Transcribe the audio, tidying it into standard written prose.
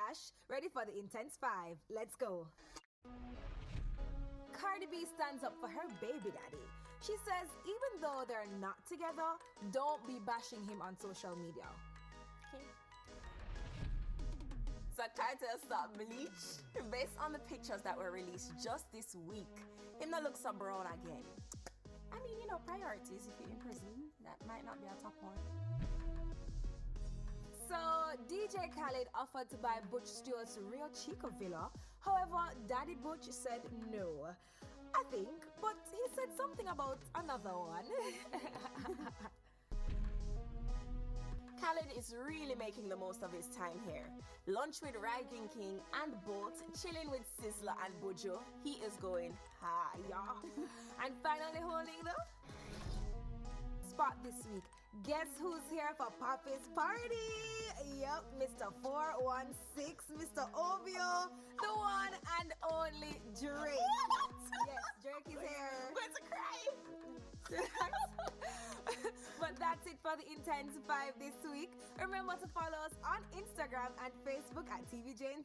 Ash, ready for the Intense 5. Let's go. Cardi B stands up for her baby daddy. She says even though they're not together, don't be bashing him on social media. Okay. So Cartel stop bleach. Based on the pictures that were released just this week, him not look so brown again. I mean, you know, priorities. If you're in prison, that might not be a top one. So DJ Khaled offered to buy Butch Stewart's Rio Chico villa. However, Daddy Butch said no. I think, but he said something about another one. Khaled is really making the most of his time here. Lunch with Ranking King and Boat, chilling with Sizzla and Buju. He is going higher. And finally holding the spot this week. Guess who's here for Papi's party? Yep, Mr. 416, Mr. Ovio, the one and only Drake. What? Yes, Drake is here. I'm going to cry. But that's it for the Intense 5 this week. Remember to follow us on Instagram and Facebook at TVJ